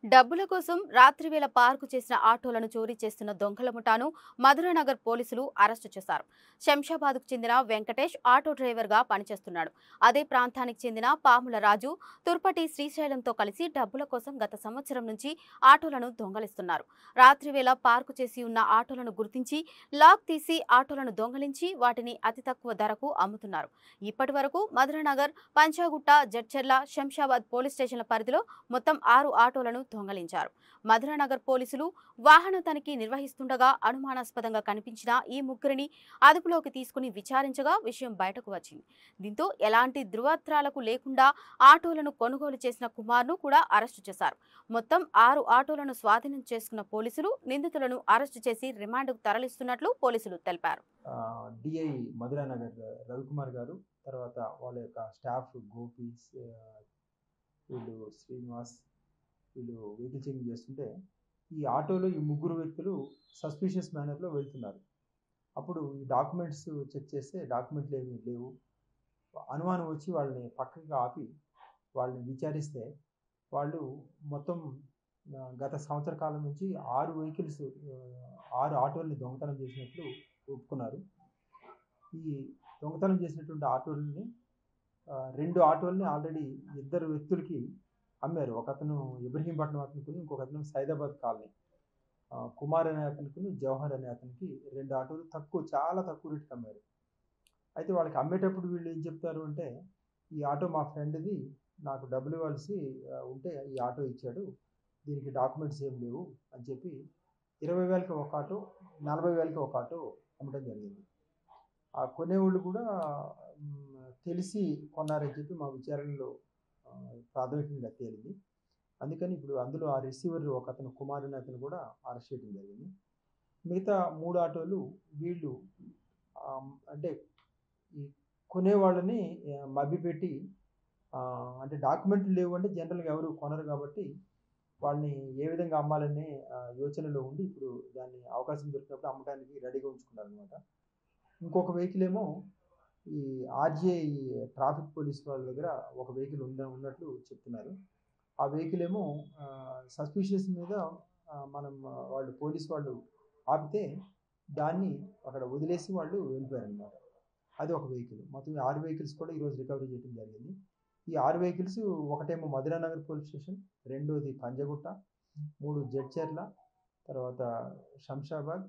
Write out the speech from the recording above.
డబ్బుల కోసం రాత్రివేళ పార్కు చేసిన ఆటోలను చోరీ చేస్తున్న దొంగల ముఠాను మధురానగర్ పోలీసులు అరెస్టు చేశారు. శంషాబాద్కు చెందిన వెంకటేష్ ఆటో డ్రైవర్గా పనిచేస్తున్నాడు. అదే ప్రాంతానికి చెందిన పాముల రాజు, తుర్పటి శ్రీశైలంతో కలిసి డబ్బుల కోసం గత సంవత్సరం నుంచి ఆటోలను దొంగలిస్తున్నారు. రాత్రివేళ పార్కు చేసి ఉన్న ఆటోలను గుర్తించి లాక్ తీసి ఆటోలను దొంగలించి వాటిని అతి తక్కువ ధరకు అమ్ముతున్నారు. ఇప్పటి వరకు మధురానగర్, పంచాగుట్ట, జడ్చర్ల, శంషాబాద్ పోలీస్ స్టేషన్ల పరిధిలో మొత్తం 6 ఆటోలను దొంగలించారు. మధురానగర్ పోలీసులు వాహన తనిఖీ నిర్వహిస్తుండగా అనుమానాస్పదంగా కనిపించిన ఈ ముగ్గురిని అదుపులోకి తీసుకుని విచారించగా విషయం బయటకు వచ్చింది. దీంతో ఎలాంటి ధృవత్రాలకు లేకుండా ఆటోలను కొనుగోలు చేసిన కుమార్ను కూడా అరెస్టు చేశారు. మొత్తం 6 ఆటోలను స్వాధీనం చేసుకున్న పోలీసులు నిందితులను అరెస్టు చేసి రిమాండ్కు తరలిస్తున్నట్లు పోలీసులు తెలిపారు. డిఐ మధురానగర్ రవికుమార్ గారు, తర్వాత వాళ్ళ యొక్క స్టాఫ్ గోపి, వీళ్ళు శ్రీనివాస్, వీళ్ళు వెహికల్ చెకింగ్ చేస్తుంటే ఈ ఆటోలో ఈ ముగ్గురు వ్యక్తులు సస్పిషియస్ మేనర్లో వెళ్తున్నారు. అప్పుడు ఈ డాక్యుమెంట్స్ చెక్ చేస్తే డాక్యుమెంట్లు ఏమీ లేవు. అనుమానం వచ్చి వాళ్ళని పక్కకి ఆపి వాళ్ళని విచారిస్తే వాళ్ళు మొత్తం గత సంవత్సర కాలం నుంచి 6 వెహికల్స్, 6 ఆటోల్ని దొంగతనం చేసినట్లు ఒప్పుకున్నారు. ఈ దొంగతనం చేసినటువంటి ఆటోలని 2 ఆటోల్ని ఆల్రెడీ ఇద్దరు వ్యక్తులకి అమ్మారు. ఒకతను ఇబ్రహీంపట్నం అతనుకుని, ఇంకొకతను సైదాబాద్ కాలనీ. కుమార్ అనే అతనికి, జవహర్ అనే అతనికి 2 ఆటోలు చాలా తక్కువ రేటుకి అమ్మారు. అయితే వాళ్ళకి అమ్మేటప్పుడు వీళ్ళు ఏం చెప్తారు అంటే, ఈ ఆటో మా ఫ్రెండ్‌ది, నాకు డబ్బులు ఇవ్వాల్సి ఉంటే ఈ ఆటో ఇచ్చాడు. దీనికి డాక్యుమెంట్స్ ఏమి లేవు అని చెప్పి 20,000కి ఒక ఆటో, 40,000కి ఒక ఆటో అమ్మటం జరిగింది. ఆ కొనేవాళ్ళు కూడా తెలిసి కొన్నారని చెప్పి మా విచారణలో ప్రాథమికంగా తేలింది. అందుకని ఇప్పుడు అందులో ఆ రిసీవర్ ఒకతను కుమార్ అనే అతను కూడా అరెస్ట్ చేయడం జరిగింది. మిగతా 3 ఆటోలు వీళ్ళు అంటే ఈ కొనేవాళ్ళని మభ్యపెట్టి, అంటే డాక్యుమెంట్లు లేవు అంటే జనరల్‌గా ఎవరు కొనరు కాబట్టి వాళ్ళని ఏ విధంగా అమ్మాలనే యోచనలో ఉండి ఇప్పుడు దాన్ని అవకాశం దొరికినప్పుడు అమ్మటానికి రెడీగా ఉంచుకున్నారనమాట. ఇంకొక వెహికల్ ఏమో ఈ ఆర్‌జీఐ ట్రాఫిక్ పోలీస్ వాళ్ళ దగ్గర ఒక వెహికల్ ఉన్నట్లు చెప్తున్నారు. ఆ వెహికల్ ఏమో సస్పిషియస్ మీద వాళ్ళు పోలీస్ వాళ్ళు ఆపితే దాన్ని అక్కడ వదిలేసి వాళ్ళు వెళ్ళిపోయారనమాట. అది ఒక వెహికల్. మొత్తం 6 వెహికల్స్ కూడా ఈరోజు రికవరీ చేయడం జరిగింది. ఈ 6 వెహికల్స్ ఒకటేమో మధురానగర్ పోలీస్ స్టేషన్, రెండోది పంజగుట్ట, 3 జడ్చర్ల, తర్వాత శంషాబాద్,